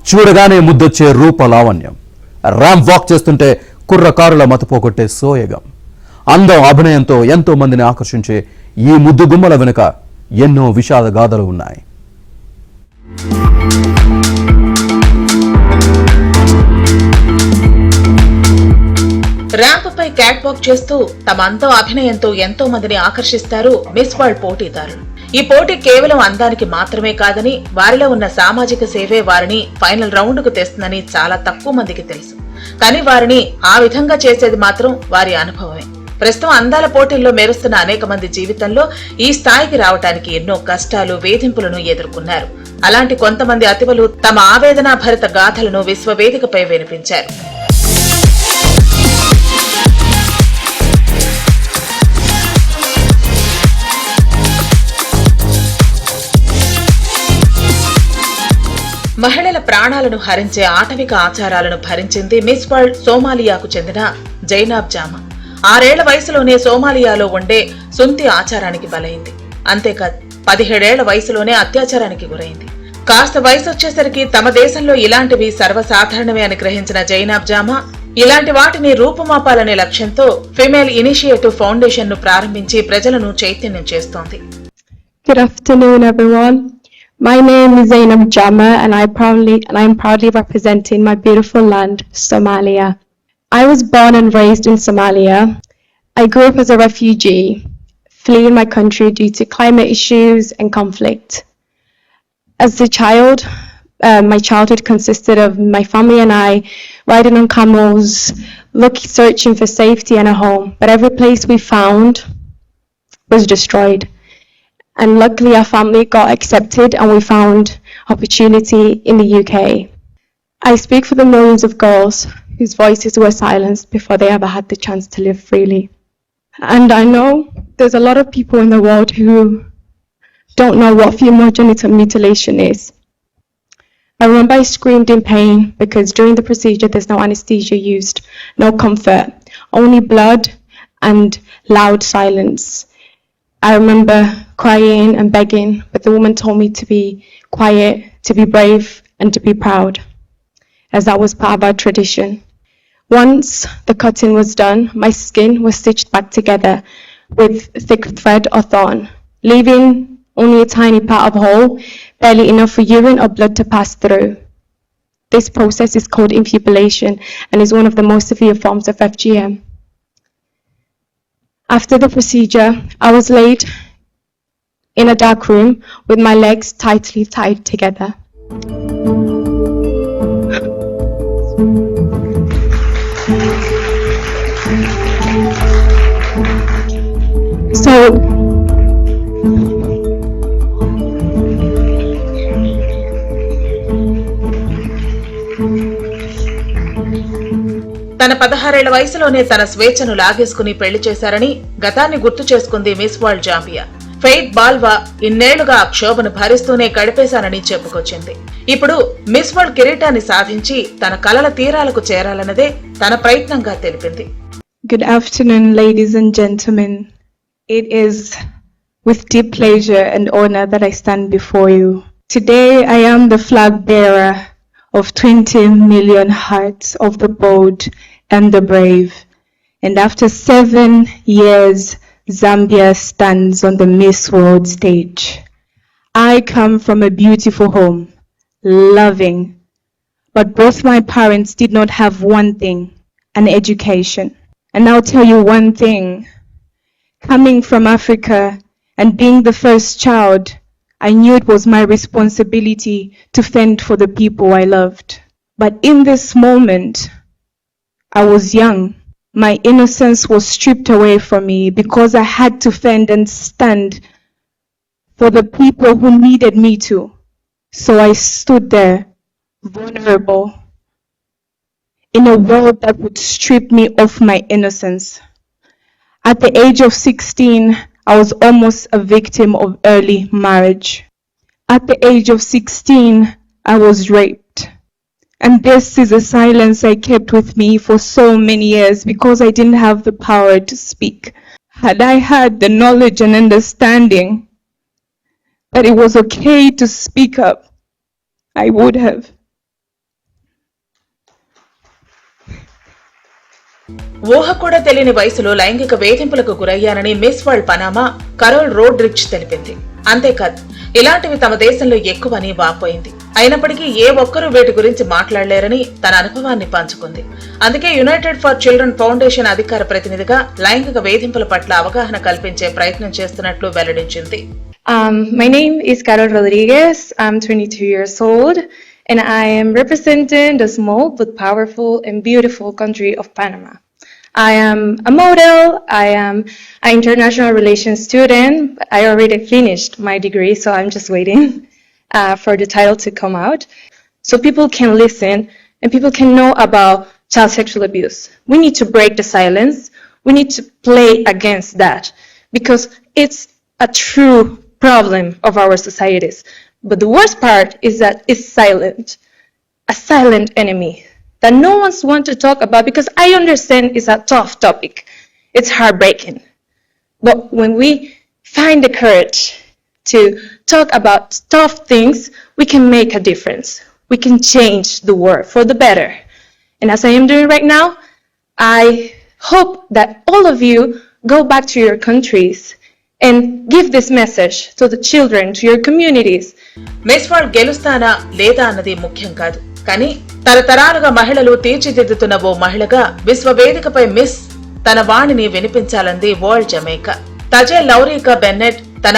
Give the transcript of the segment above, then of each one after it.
చూడగానే ముద్దొచ్చే రూప లావణ్యం, ramp walk చేస్తుంటే కుర్రకారుల మతిపోగొట్టే సోయగం, అందం అభినయంతో ఎంతో మందిని ఆకర్షించే ఈ ముద్దు గుమ్మల వెనుక ఎన్నో విషాద గాథలు ఉన్నాయి. ర్యాంప్ పై క్యాట్ వాక్ చేస్తూ తమ అందం అభినయంతో ఎంతో మందిని ఆకర్షిస్తారు మిస్ వరల్డ్ పోటీదారులు. ఈ పోటీ కేవలం అందానికి మాత్రమే కాదని, వారిలో ఉన్న సామాజిక సేవే వారిని ఫైనల్ రౌండ్ కు తెస్తుందని చాలా తక్కువ మందికి తెలుసు. కానీ వారిని ఆ విధంగా చేసేది మాత్రం వారి అనుభవమే. ప్రస్తుతం అందాల పోటీల్లో మెరుస్తున్న అనేక మంది జీవితంలో ఈ స్థాయికి రావడానికి ఎన్నో కష్టాలు, వేధింపులను ఎదుర్కొన్నారు. అలాంటి కొంతమంది అతివలు తమ ఆవేదనా భరిత గాథలను విశ్వవేదికపై వినిపించారు. మహిళల ప్రాణాలను హరించే ఆటవిక ఆచారాలను భరించింది మిస్ వరల్డ్ సోమాలియాకు చెందిన జైనాబ్ జామా. 6 ఏళ్ల వయసులోనే సోమాలియాలో ఉండే సుంతి ఆచారానికి బలైంది. అంతేకాదు 17 ఏళ్ల వయసులోనే అత్యాచారానికి గురైంది. కాస్త వయసు వచ్చేసరికి తమ దేశంలో ఇలాంటివి సర్వసాధారణమే అని గ్రహించిన జైనాబ్ జామా ఇలాంటి వాటిని రూపుమాపాలనే లక్ష్యంతో ఫిమేల్ ఇనిషియేటివ్ ఫౌండేషన్ ను ప్రారంభించి ప్రజలను చైతన్యం చేస్తోంది. Good afternoon, everyone. My name is Zainab Jama and I am proudly representing my beautiful land, Somalia. I was born and raised in Somalia. I grew up as a refugee, fleeing my country due to climate issues and conflict. As a child, my childhood consisted of my family and I riding on camels, searching for safety and a home, but every place we found was destroyed. And luckily our family got accepted and we found opportunity in the UK. I speak for the millions of girls whose voices were silenced before they ever had the chance to live freely. And I know there's a lot of people in the world who don't know what female genital mutilation is. I remember I screamed in pain because during the procedure there's no anesthesia used, no comfort, only blood and loud silence. I remember crying and begging, but the woman told me to be quiet, to be brave, and to be proud, as that was part of our tradition. Once the cutting was done, my skin was stitched back together with thick thread or thorn, leaving only a tiny part of hole, barely enough for urine or blood to pass through. This process is called infibulation and is one of the most severe forms of FGM. After the procedure, I was laid in a dark room with my legs tightly tied together. So, తన 16 ఏళ్ల వయసులోనే తన స్వేచ్ఛను లాగేసుకుని పెళ్లి చేశారని గతాన్ని గుర్తు చేసుకుంది మిస్ వరల్డ్ జాంబియా. ఫెయిత్ బాల్వా ఇన్నేళ్లుగా ఆ క్షోభను భరిస్తూనే గడిపేశానని చెప్పుకొచ్చింది. ఇప్పుడు మిస్ వరల్డ్ కిరీటాన్ని సాధించి తన కలల తీరాలకు చేరాలన్నదే తన ప్రయత్నంగా తెలిపింది. Good afternoon, ladies and gentlemen. It is with deep pleasure and honor that I stand before you. Today I am the flag bearer of 20 million hearts of the bold and the brave. And after 7 years, Zambia stands on the Miss World stage. I come from a beautiful home, loving, but both my parents did not have one thing, an education. And I'll tell you one thing, coming from Africa and being the first child, I knew it was my responsibility to fend for the people I loved. But in this moment, I was young. My innocence was stripped away from me because I had to fend and stand for the people who needed me to. So I stood there, vulnerable, in a world that would strip me of my innocence. At the age of 16, I was almost a victim of early marriage. At the age of 16, I was raped. And this is a silence I kept with me for so many years because I didn't have the power to speak. Had I had the knowledge and understanding that it was okay to speak up, I would have. ఊహ కూడా తెలియని వయసులో లైంగిక వేధింపులకు గురయ్యానని miss world Panama Karol రోడ్రిచ్ తెలిపింది. అంతేకాదు, ఇలాంటివి తమ దేశంలో ఎక్కువని వాపోయింది. అయినప్పటికీ ఏ ఒక్కరూ వీటి గురించి మాట్లాడలేరని తన అనుభవాన్ని పంచుకుంది. అందుకే యునైటెడ్ ఫర్ చిల్డ్రన్ ఫౌండేషన్ అధికార ప్రతినిధిగా లైంగిక వేధింపుల పట్ల అవగాహన కల్పించే ప్రయత్నం చేస్తున్నట్లు వెల్లడించింది. My name is Carol Rodriguez. I'm 22 years old and I am representing the small but powerful and beautiful country of Panama. I am a model. I am an international relations student. I already finished my degree, so I'm just waiting for the title to come out, so people can listen and people can know about child sexual abuse. We need to break the silence. We need to play against that because it's a true problem of our societies. But the worst part is that it's silent, a silent enemy that no one's want to talk about, because I understand it's a tough topic. It's heartbreaking. But when we find the courage to talk about tough things, we can make a difference. We can change the world for the better. And as I am doing right now, I hope that all of you go back to your countries and give this message to the children, to your communities. Miss world గెలుస్తానా లేదా అన్నది ముఖ్యం కాదు, కానీ తరతరాలుగా మహిళలు తీర్చిదిద్దుతున్న ఓ మహిళగా విశ్వవేదికపై miss తన వాణిని వినిపించాలంది వరల్డ్ జమైకా. తజే లౌరీకా బెన్నెట్ తన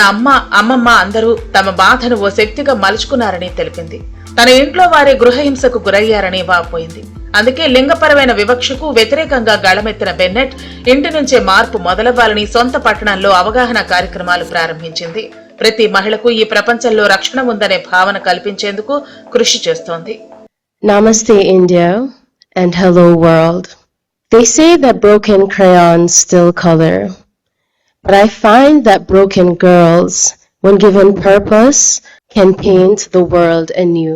అమ్మమ్మ అందరూ తమ బాధను ఓ శక్తిగా మలుచుకున్నారని తెలిపింది. తన ఇంట్లో వారి గృహహింసకు గురయ్యారని వాపోయింది. అందుకే లింగపరమైన వివక్షకు వ్యతిరేకంగా గళమెత్తిన బెన్నెట్ ఇంటి నుంచే మార్పు మొదలవ్వాలని సొంత పట్టణంలో అవగాహన కార్యక్రమాలు ప్రారంభించింది. ప్రతి మహిళకు ఈ ప్రపంచంలో రక్షణ ఉందనే భావన కల్పించేందుకు కృషి చేస్తోంది. Namaste India and hello world. They say that broken crayons still color, but I find that broken girls, when given purpose, can paint the world anew.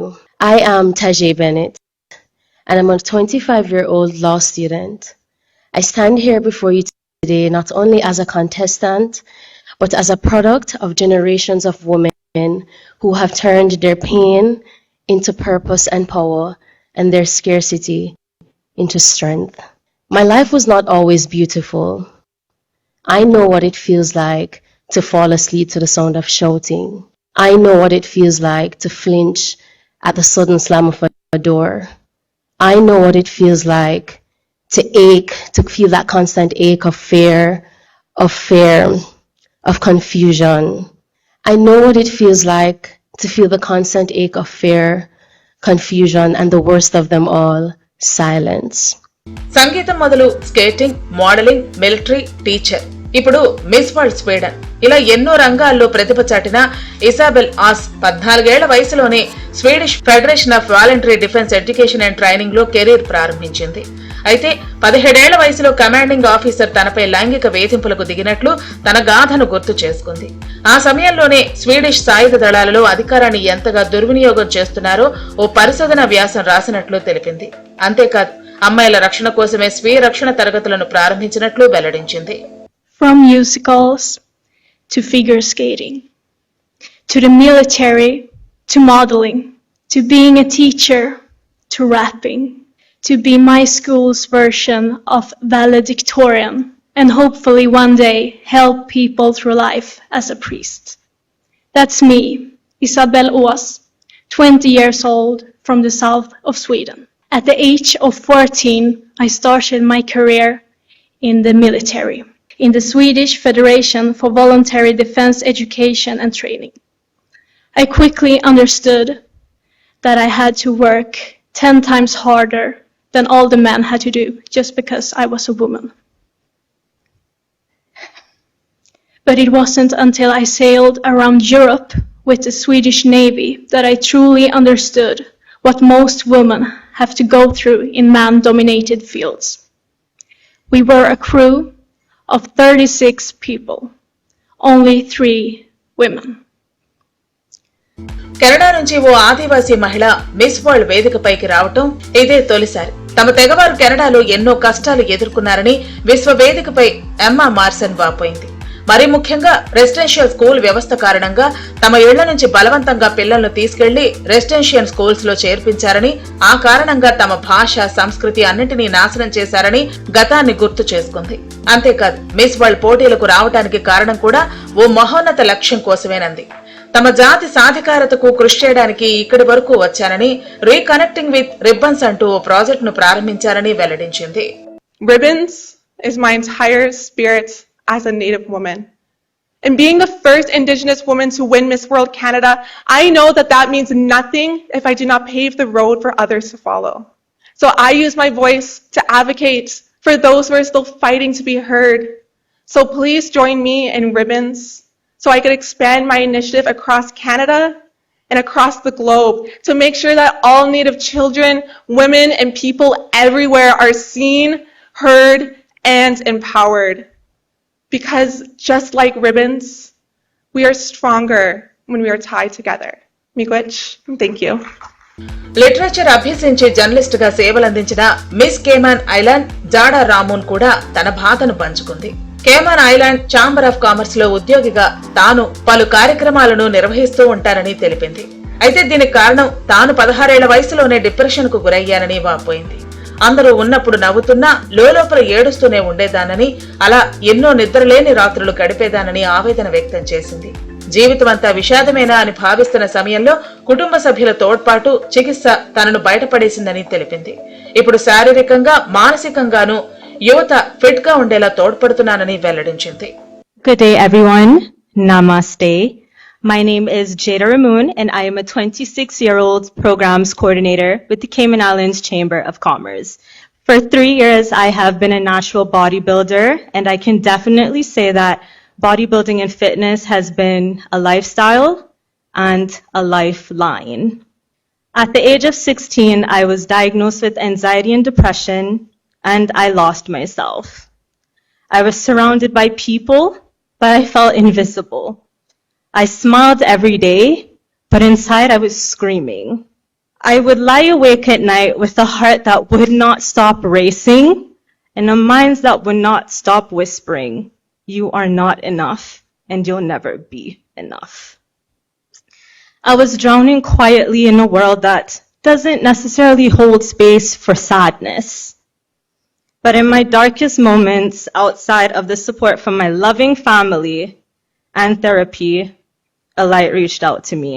I am Tajay Bennett, and I'm a 25-year-old law student. I stand here before you today not only as a contestant, but as a product of generations of women who have turned their pain into purpose and power, and their scarcity into strength. My life was not always beautiful. I know what it feels like to fall asleep to the sound of shouting. I know what it feels like to flinch at the sudden slam of a door. I know what it feels like to ache, to feel that constant ache of fear, of confusion. I know what it feels like to feel the constant ache of fear, confusion, and the worst of them all, silence. సంగీతం మొదలు skating, modelling, military, teacher, ఇప్పుడు miss world Sweden, ఇలా ఎన్నో రంగాల్లో ప్రతిభ చాటిన Isabel ఆస్ 14 ఏళ్ల వయసులోనే Swedish federation of voluntary defence education and training లో కెరీర్ ప్రారంభించింది. అయితే 17 ఏళ్ల వయసులో కమాండింగ్ ఆఫీసర్ తనపై లైంగిక వేధింపులకు దిగినట్లు తన గాథను గుర్తు చేసుకుంది. ఆ సమయంలోనే స్వీడిష్ సాయుధ దళాలలో అధికారాన్ని ఎంతగా దుర్వినియోగం చేస్తున్నారో ఓ పరిశోధన వ్యాసం రాసినట్లు తెలిపింది. అంతేకాదు, అమ్మాయిల రక్షణ కోసమే స్వీయ రక్షణ తరగతులను ప్రారంభించినట్లు వెల్లడించింది. From musicals to figure skating, to the military, to modeling, to being a teacher, to rapping, to be my school's version of valedictorian, and hopefully one day help people through life as a priest. That's me, Isabel Ås, 20 years old from the south of Sweden. At the age of 14, I started my career in the military, in the Swedish Federation for Voluntary Defense Education and Training. I quickly understood that I had to work 10 times harder than all the men had to do just because I was a woman. But it wasn't until I sailed around Europe with the Swedish Navy that I truly understood what most women have to go through in man-dominated fields. We were a crew of 36 people, only 3 women. Canada నుంచి ఓ ఆదివాసీ మహిళ miss world వేదికపైకి రావటం ఇదే తొలిసారి. తమ తెగవారు కెనడాలో ఎన్నో కష్టాలు ఎదుర్కొన్నారని విశ్వ వేదికపై ఎమ్మా మార్సన్ వాపోయింది. మరీ ముఖ్యంగా రెసిడెన్షియల్ స్కూల్ వ్యవస్థ కారణంగా తమ ఇళ్ల నుంచి బలవంతంగా పిల్లలను తీసుకెళ్లి రెసిడెన్షియల్ స్కూల్స్ లో చేర్పించారని, ఆ కారణంగా తమ భాష, సంస్కృతి అన్నింటినీ నాశనం చేశారని గతాన్ని గుర్తు చేసుకుంది. అంతేకాదు, మిస్ వరల్డ్ పోటీలకు రావడానికి కారణం కూడా ఓ మహోన్నత లక్ష్యం కోసమేనంది. తమ జాతి సాధికారతకు కృషి చేయడానికి ఇక్కడి వరకు వచ్చానని, రీకనెక్టింగ్ విత్ రిబ్బన్స్ అంటూ ఓ ప్రాజెక్టును ప్రారంభించారని వెల్లడించింది. Ribbons is my entire spirit as a Native woman. And being the first Indigenous woman to win Miss World Canada, I know that that means nothing if I do not pave the road for others to follow. So I use my voice to advocate for those who are still fighting to be heard. So please join me in Ribbons so I can expand my initiative across Canada and across the globe to make sure that all Native children, women, and people everywhere are seen, heard, and empowered. Because just like ribbons, we are stronger when we are tied together. Miigwech, thank you. Literature అభ్యసించి journalist గా సేవలందించిన miss Cayman Island Jada Ramon కూడా తన బాధను పంచుకుంది. Cayman Island chamber of commerce లో ఉద్యోగిగా తాను పలు కార్యక్రమాలను నిర్వహిస్తూ ఉంటానని తెలిపింది. అయితే దీనికి కారణం తాను 16 ఏళ్ల వయసులోనే డిప్రెషన్ కు గురయ్యానని వాపోయింది. అందరూ ఉన్నప్పుడు నవ్వుతున్నా లోపల ఏడుస్తూనే ఉండేదానని, అలా ఎన్నో నిద్రలేని రాత్రులు గడిపేదానని ఆవేదన వ్యక్తం చేసింది. జీవితమంతా విషాదమేనా అని భావిస్తున్న సమయంలో కుటుంబ సభ్యుల తోడ్పాటు, చికిత్స తనను బయటపడేసిందని తెలిపింది. ఇప్పుడు శారీరకంగా, మానసికంగానూ యువత ఫిట్ గా ఉండేలా తోడ్పడుతున్నానని వెల్లడించింది. Good day, everyone. Namaste. My name is Jada Ramoon, and I am a 26-year-old programs coordinator with the Cayman Islands Chamber of Commerce. For 3 years, I have been a natural bodybuilder, and I can definitely say that bodybuilding and fitness has been a lifestyle and a lifeline. At the age of 16, I was diagnosed with anxiety and depression, and I lost myself. I was surrounded by people, but I felt invisible. I smiled every day, but inside I was screaming. I would lie awake at night with a heart that would not stop racing and a mind that would not stop whispering, "You are not enough, and you'll never be enough." I was drowning quietly in a world that doesn't necessarily hold space for sadness. But in my darkest moments, outside of the support from my loving family and therapy, a light reached out to me.